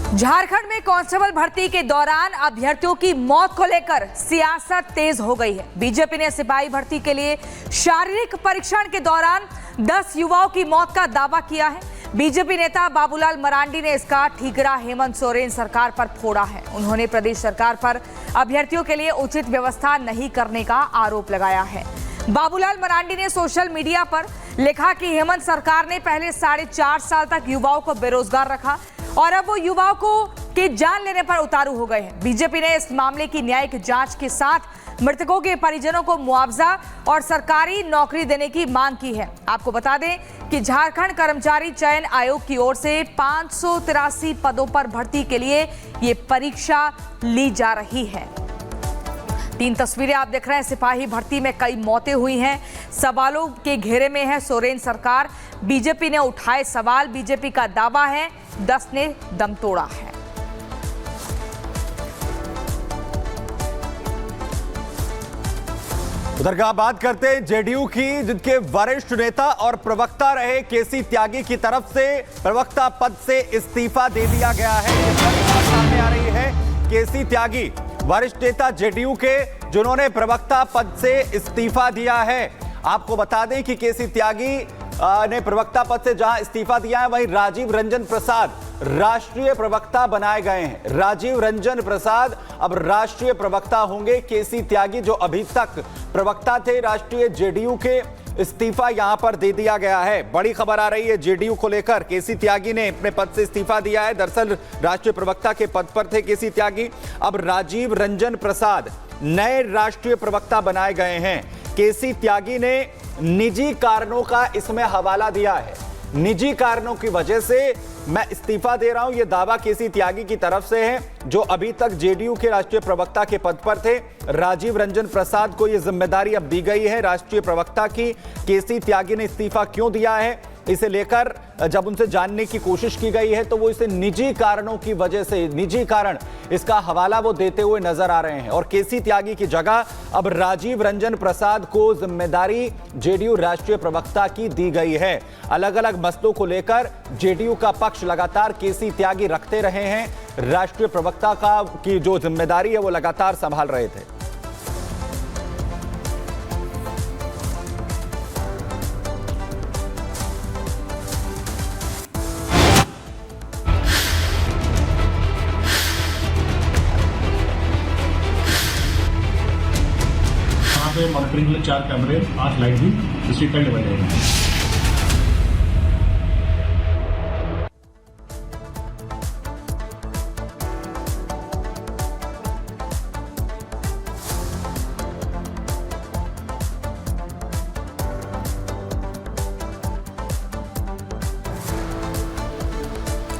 झारखंड में कांस्टेबल भर्ती के दौरान अभ्यर्थियों की मौत को लेकर सियासत तेज हो गई है। बीजेपी ने सिपाही भर्ती के लिए शारीरिक परीक्षण के दौरान 10 युवाओं की मौत का दावा किया है। बीजेपी नेता बाबूलाल मरांडी ने इसका ठीकरा हेमंत सोरेन सरकार पर फोड़ा है। उन्होंने प्रदेश सरकार पर अभ्यर्थियों के लिए उचित व्यवस्था नहीं करने का आरोप लगाया है। बाबूलाल मरांडी ने सोशल मीडिया पर लिखा कि हेमंत सरकार ने पहले 4.5 साल तक युवाओं को बेरोजगार रखा और अब वो युवाओं को के जान लेने पर उतारू हो गए हैं। बीजेपी ने इस मामले की न्यायिक जांच के साथ मृतकों के परिजनों को मुआवजा और सरकारी नौकरी देने की मांग की है। आपको बता दें कि झारखंड कर्मचारी चयन आयोग की ओर से 583 पदों पर भर्ती के लिए ये परीक्षा ली जा रही है। 3 तस्वीरें आप देख रहे हैं। सिपाही भर्ती में कई मौतें हुई हैं। सवालों के घेरे में है सोरेन सरकार। बीजेपी ने उठाए सवाल। बीजेपी का दावा है 10 ने दम तोड़ा है। उधर का बात करते हैं जेडीयू की, जिनके वरिष्ठ नेता और प्रवक्ता रहे केसी त्यागी की तरफ से प्रवक्ता पद से इस्तीफा दे दिया गया है। सामने आ रही है केसी त्यागी, वरिष्ठ नेता जेडीयू के, जिन्होंने प्रवक्ता पद से इस्तीफा दिया है। आपको बता दें कि केसी त्यागी ने प्रवक्ता पद से जहां इस्तीफा दिया है, वहीं राजीव रंजन प्रसाद राष्ट्रीय प्रवक्ता बनाए गए हैं। राजीव रंजन प्रसाद अब राष्ट्रीय प्रवक्ता होंगे। केसी त्यागी जो अभी तक प्रवक्ता थे राष्ट्रीय जेडीयू के, इस्तीफा यहां पर दे दिया गया है। बड़ी खबर आ रही है जेडीयू को लेकर। केसी त्यागी ने अपने पद से इस्तीफा दिया है। दरअसल राष्ट्रीय प्रवक्ता के पद पर थे केसी त्यागी, अब राजीव रंजन प्रसाद नए राष्ट्रीय प्रवक्ता बनाए गए हैं। केसी त्यागी ने निजी कारणों का इसमें हवाला दिया है। निजी कारणों की वजह से मैं इस्तीफा दे रहा हूं, यह दावा केसी त्यागी की तरफ से है, जो अभी तक जेडीयू के राष्ट्रीय प्रवक्ता के पद पर थे। राजीव रंजन प्रसाद को यह जिम्मेदारी अब दी गई है राष्ट्रीय प्रवक्ता की। केसी त्यागी ने इस्तीफा क्यों दिया है, इसे लेकर जब उनसे जानने की कोशिश की गई है तो वो इसे निजी कारणों की वजह से, निजी कारण, इसका हवाला वो देते हुए नजर आ रहे हैं। और केसी त्यागी की जगह अब राजीव रंजन प्रसाद को जिम्मेदारी जेडीयू राष्ट्रीय प्रवक्ता की दी गई है। अलग अलग मसलों को लेकर जेडीयू का पक्ष लगातार केसी त्यागी रखते रहे हैं। राष्ट्रीय प्रवक्ता की जो जिम्मेदारी है वो लगातार संभाल रहे थे। मॉनिटरिंग के लिए 4 कैमरे, 8 लाइट भी इसी टाइम लगाए जाएंगे।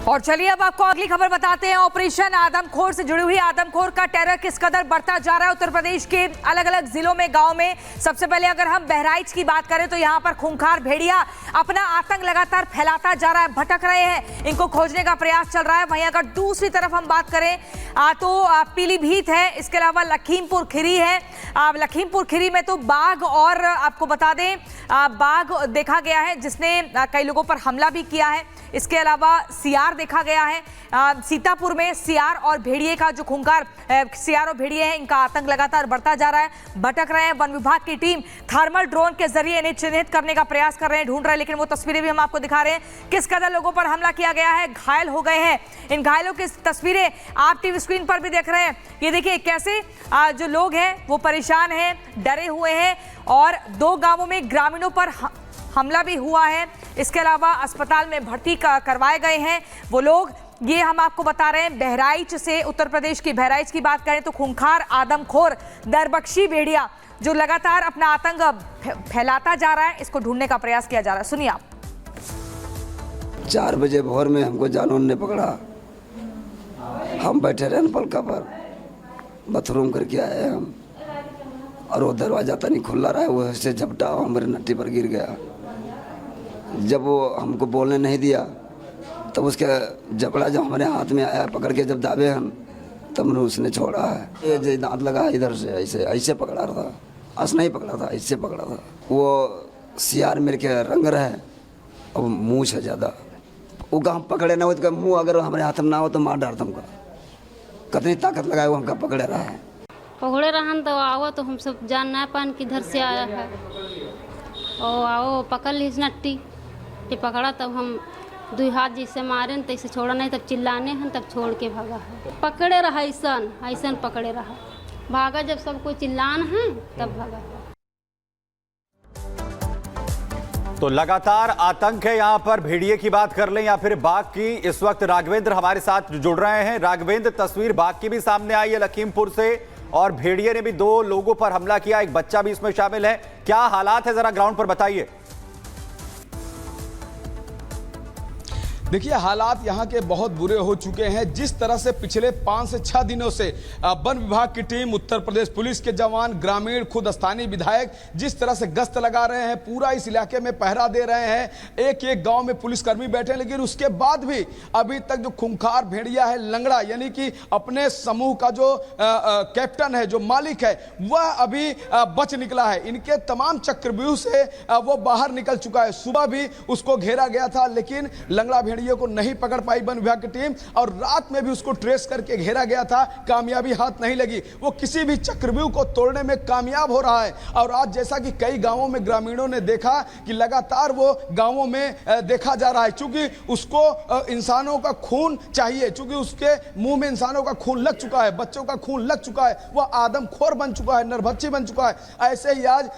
और चलिए अब आपको अगली खबर बताते हैं। ऑपरेशन आदमखोर से जुड़ी हुई आदमखोर का टेरर किस कदर बढ़ता जा रहा है उत्तर प्रदेश के अलग अलग जिलों में, गांव में। सबसे पहले अगर हम बहराइच की बात करें तो यहां पर खूंखार भेड़िया अपना आतंक लगातार फैलाता जा रहा है, भटक रहे हैं, इनको खोजने का प्रयास चल रहा है। वहीं अगर दूसरी तरफ हम बात करें तो पीलीभीत है, इसके अलावा लखीमपुर खीरी है। लखीमपुर खीरी में तो बाघ, और आपको बता दें बाघ देखा गया है जिसने कई लोगों पर हमला भी किया है। इसके अलावा सियार देखा गया है। सीतापुर में सियार और भेड़िए का जो खूंखार सियार और भेड़िए हैं, इनका आतंक लगातार बढ़ता जा रहा है, भटक रहे हैं। वन विभाग की टीम थर्मल ड्रोन के जरिए इन्हें चिन्हित करने का प्रयास कर रहे हैं, ढूंढ रहे हैं। लेकिन वो तस्वीरें भी हम आपको दिखा रहे हैं किस कदर लोगों पर हमला किया गया है, घायल हो गए हैं। इन घायलों की तस्वीरें आप टीवी स्क्रीन पर भी देख रहे हैं। ये देखिए कैसे जो लोग हैं वो परेशान हैं, डरे हुए हैं, और 2 गांवों में ग्रामीणों पर हमला भी हुआ है। इसके अलावा अस्पताल में भर्ती करवाए गए हैं वो लोग। ये हम आपको बता रहे हैं बहराइच से, उत्तर प्रदेश की बहराइच की बात करें तो खूंखार आदमखोर दरबख्शी भेड़िया जो लगातार अपना आतंक फैलाता जा रहा है, इसको ढूंढने का प्रयास किया जा रहा है। सुनिए आप। 4 बजे भोर में हमको जानवर ने पकड़ा। हम बैठे रहे पलका पर, बाथरूम करके आए हम, और वो दरवाजा तनी खुला रहा है, वो ऐसे झपटा हमारे नट्टी पर गिर गया। जब वो हमको बोलने नहीं दिया तब उसके जबड़ा जब हमारे हाथ में आया, पकड़ के जब दाबे हम, तब उसने छोड़ा है। ये दांत लगा इधर से, ऐसे ऐसे पकड़ा रहा था, अस नहीं पकड़ा था, ऐसे पकड़ा था। वो सियार मेरे के रंग रहे और मूछ है ज़्यादा, वो हम पकड़े ना हो तो मुँह अगर हमारे हाथ में ना हो तो मार डालता हमका। कितनी ताकत लगाए वो हमका पकड़े रहा है। पकड़े रहन तो आओ तो हम सब जान ना पान किधर से आया है। और आओ पकड़ ली नट्टी कि पकड़ा तब हम 2 हाथ जैसे मारे न तैसे छोड़ा नहीं, तब चिल्लाने हैं तब छोड़ के भागा है। पकड़े रहा ऐसन पकड़े रहा, भागा जब सब कोई चिल्लान है तब भागा। तो लगातार आतंक है यहां पर। भेड़िए की बात कर लें या फिर बाघ की, इस वक्त राघवेंद्र हमारे साथ जुड़ रहे हैं। राघवेंद्र, तस्वीर बाघ की भी सामने आई है लखीमपुर से, और भेड़िए ने भी 2 लोगों पर हमला किया, एक बच्चा भी इसमें शामिल है। क्या हालात है, जरा ग्राउंड पर बताइए। देखिए, हालात यहाँ के बहुत बुरे हो चुके हैं। जिस तरह से पिछले 5 से 6 दिनों से वन विभाग की टीम, उत्तर प्रदेश पुलिस के जवान, ग्रामीण, खुद स्थानीय विधायक जिस तरह से गश्त लगा रहे हैं, पूरा इस इलाके में पहरा दे रहे हैं। एक एक गांव में पुलिसकर्मी बैठे हैं, लेकिन उसके बाद भी अभी तक जो खूंखार भेड़िया है लंगड़ा, यानी कि अपने समूह का जो कैप्टन है, जो मालिक है, वह अभी बच निकला है। इनके तमाम चक्रव्यूह से वो बाहर निकल चुका है। सुबह भी उसको घेरा गया था, लेकिन लंगड़ा को नहीं पकड़ पाई वन विभाग की टीम, और रात में भी उसको ट्रेस करके घेरा गया था, कामयाबी हाथ नहीं लगी। वो किसी भी चक्रव्यूह को तोड़ने में कामयाब हो रहा है। और आज जैसा कि कई गांवों में ग्रामीणों ने देखा कि लगातार वो गांवों में देखा जा रहा है, क्योंकि उसको इंसानों का खून चाहिए, क्योंकि उसके मुंह में इंसानों का खून लग चुका है, बच्चों का खून लग चुका है, वह आदमखोर बन चुका है, नरभक्षी बन चुका है। ऐसे ही आज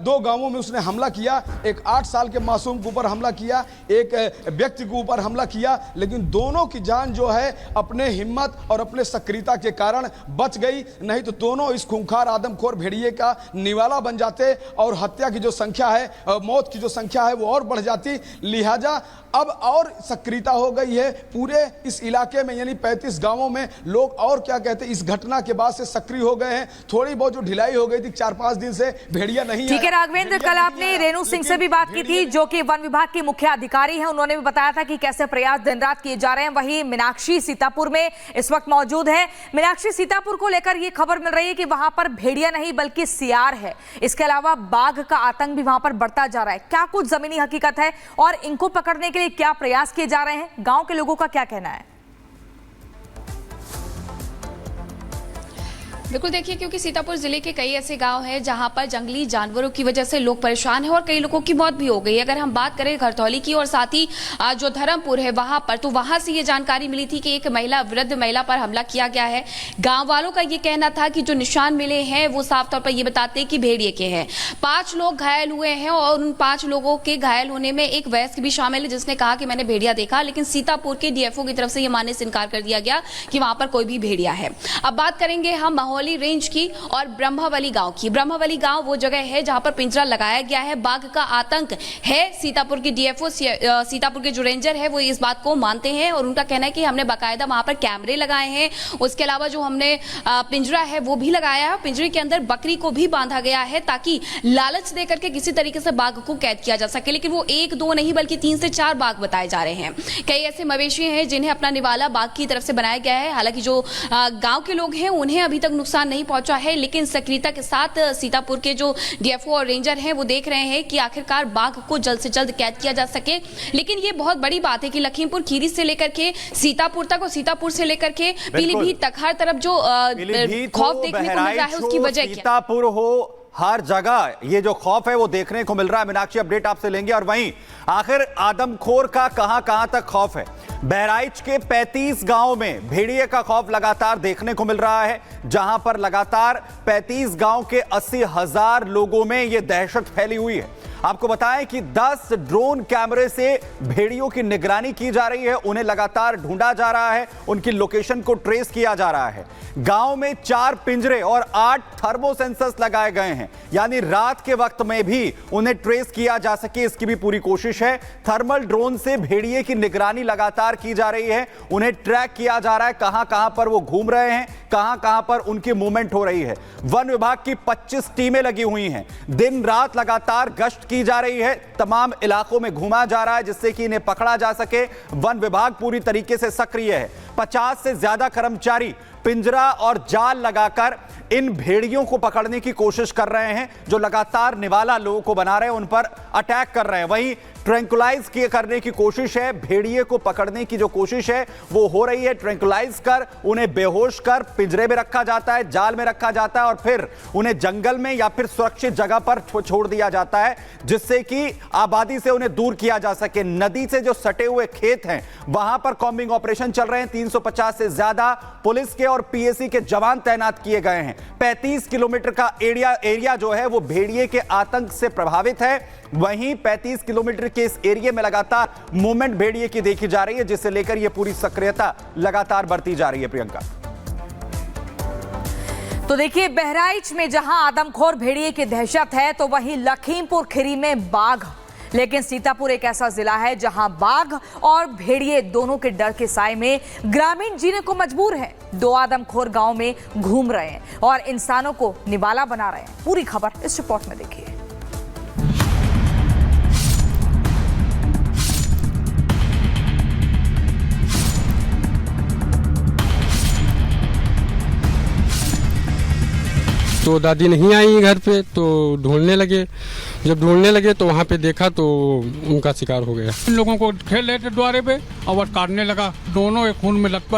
2 गांवों में उसने हमला किया। एक 8 साल के मासूम के ऊपर हमला किया, एक व्यक्ति के ऊपर हमला किया, लेकिन दोनों की जान जो है अपने हिम्मत और अपने सक्रियता के कारण बच गई। नहीं तो दोनों इस खूंखार आदमखोर भेड़िए का निवाला बन जाते, और हत्या की जो संख्या है, मौत की जो संख्या है, वो और बढ़ जाती। लिहाजा अब और सक्रियता हो गई है पूरे इस इलाके में, यानी 35 गांवों में लोग और क्या कहते हैं, इस घटना के बाद से सक्रिय हो गए हैं। थोड़ी बहुत जो ढिलाई हो गई थी 4-5 दिन से, भेड़िया नहीं। ठीक है राघवेंद्र, कल आपने रेणु सिंह से भी बात की थी, जो कि वन विभाग के मुख्य अधिकारी हैं। उन्होंने भी बताया था कि कैसे प्रयास दिन रात किए जा रहे हैं। वहीं मीनाक्षी सीतापुर में इस वक्त मौजूद है। मीनाक्षी, सीतापुर को लेकर ये खबर मिल रही है कि वहां पर भेड़िया नहीं बल्कि सियार है। इसके अलावा बाघ का आतंक भी वहां पर बढ़ता जा रहा है। क्या कुछ जमीनी हकीकत है और इनको पकड़ने के लिए क्या प्रयास किए जा रहे हैं? गांव के लोगों का क्या कहना है? बिल्कुल, देखिए, क्योंकि सीतापुर जिले के कई ऐसे गांव हैं जहां पर जंगली जानवरों की वजह से लोग परेशान हैं और कई लोगों की मौत भी हो गई। अगर हम बात करें घरतौली की और साथ ही जो धर्मपुर है वहां पर, तो वहां से ये जानकारी मिली थी कि एक वृद्ध महिला पर हमला किया गया है। गाँव वालों का ये कहना था कि जो निशान मिले हैं वो साफ तौर पर ये बताते हैं कि भेड़िए के हैं। 5 लोग घायल हुए हैं और उन 5 लोगों के घायल होने में एक वयस्क भी शामिल है, जिसने कहा कि मैंने भेड़िया देखा, लेकिन सीतापुर के डीएफओ की तरफ से ये मानने से इनकार कर दिया गया कि वहां पर कोई भी भेड़िया है। अब बात करेंगे हम माहौली रेंज की और ब्रह्मावली गांव की। ब्रह्मावली गांव वो जगह है जहां पर पिंजरा लगाया गया है। बाघ का आतंक है। सीतापुर की डीएफओ, सीतापुर के जो रेंजर है वो इस बात को मानते हैं और उनका कहना है कि हमने बाकायदा वहां पर कैमरे लगाए हैं। उसके अलावा जो हमने पिंजरा है वो भी लगाया है। पिंजरे के अंदर बकरी को भी बांधा गया है ताकि लालच देकर के किसी तरीके से बाघ को कैद किया जा सके। लेकिन वो 1-2 नहीं बल्कि 3 से 4 बाघ बताए जा रहे हैं। कई ऐसे मवेशी हैं जिन्हें अपना निवाला बाघ की तरफ से बनाया गया है। हालांकि जो गांव के लोग हैं उन्हें अभी तक नुकसान नहीं पहुंचा है, लेकिन सक्रियता के साथ सीतापुर के जो डीएफओ और रेंजर हैं वो देख रहे हैं कि आखिरकार बाघ को जल्द से जल्द कैद किया जा सके। लेकिन ये बहुत बड़ी बात है कि लखीमपुर खीरी से लेकर के सीतापुर तक और सीतापुर से लेकर के पीलीभीत तक हर तरफ जो खौफ देखने को मिल रहा है उसकी वजह क्या? सीतापुर हो, हर जगह ये जो खौफ है वो देखने को मिल रहा है। मीनाक्षी, अपडेट आपसे लेंगे। और वहीं आखिर आदमखोर का कहां तक खौफ है? बहराइच के 35 गांव में भेड़िए का खौफ लगातार देखने को मिल रहा है, जहां पर लगातार 35 गांव के 80,000 लोगों में यह दहशत फैली हुई है। आपको बताएं कि 10 ड्रोन कैमरे से भेड़ियों की निगरानी की जा रही है, उन्हें लगातार ढूंढा जा रहा है, उनकी लोकेशन को ट्रेस किया जा रहा है। गांव में 4 पिंजरे और 8 थर्मो सेंसर्स लगाए गए हैं, यानी रात के वक्त में भी उन्हें ट्रेस किया जा सके, इसकी भी पूरी कोशिश है। थर्मल ड्रोन से भेड़िए की निगरानी लगातार की जा रही है, उन्हें ट्रैक किया जा रहा है, कहां पर वो घूम रहे हैं, कहां पर उनकी मूवमेंट हो रही है। वन विभाग की 25 टीमें लगी हुई हैं, दिन रात लगातार गश्त की जा रही है, तमाम इलाकों में घुमा जा रहा है जिससे कि इन्हें पकड़ा जा सके। वन विभाग पूरी तरीके से सक्रिय है। 50 से ज्यादा कर्मचारी पिंजरा और जाल लगाकर इन भेड़ियों को पकड़ने की कोशिश कर रहे हैं, जो लगातार निवाला लोगों को बना रहे हैं, उन पर अटैक कर रहे हैं। वहीं ट्रैंकुलाइज करने की कोशिश है, भेड़िए को पकड़ने की जो कोशिश है वो हो रही है। ट्रैंकुलाइज कर उन्हें बेहोश कर पिंजरे में रखा जाता है, जाल में रखा जाता है और फिर उन्हें जंगल में या फिर सुरक्षित जगह पर छोड़ दिया जाता है, जिससे कि आबादी से उन्हें दूर किया जा सके। नदी से जो सटे हुए खेत हैं वहां पर कॉम्बिंग ऑपरेशन चल रहे हैं। 350 से ज्यादा पुलिस के और पीएसी के जवान तैनात किए गए हैं। 35 किलोमीटर का एरिया जो है वो भेड़िए के आतंक से प्रभावित है। वहीं 35 किलोमीटर के इस एरिया में लगातार मूवमेंट भेड़िए की देखी जा रही है, जिससे लेकर यह पूरी सक्रियता लगातार बढ़ती जा रही है। प्रियंका, तो देखिए, बहराइच में जहां आदमखोर भेड़िए की दहशत है तो वहीं लखीमपुर खीरी में बाघ। लेकिन सीतापुर एक ऐसा जिला है जहां बाघ और भेड़िए दोनों के डर के साए में ग्रामीण जीने को मजबूर हैं। 2 आदमखोर गांव में घूम रहे हैं और इंसानों को निवाला बना रहे हैं। पूरी खबर इस रिपोर्ट में देखिए। तो दादी नहीं आई घर पे, तो ढूंढने लगे। जब ढूंढने लगे तो वहाँ पे देखा तो उनका शिकार हो गया। इन लोगों को खेल रहे थे द्वारे पे और काटने लगा, दोनों एक खून में लथपथ।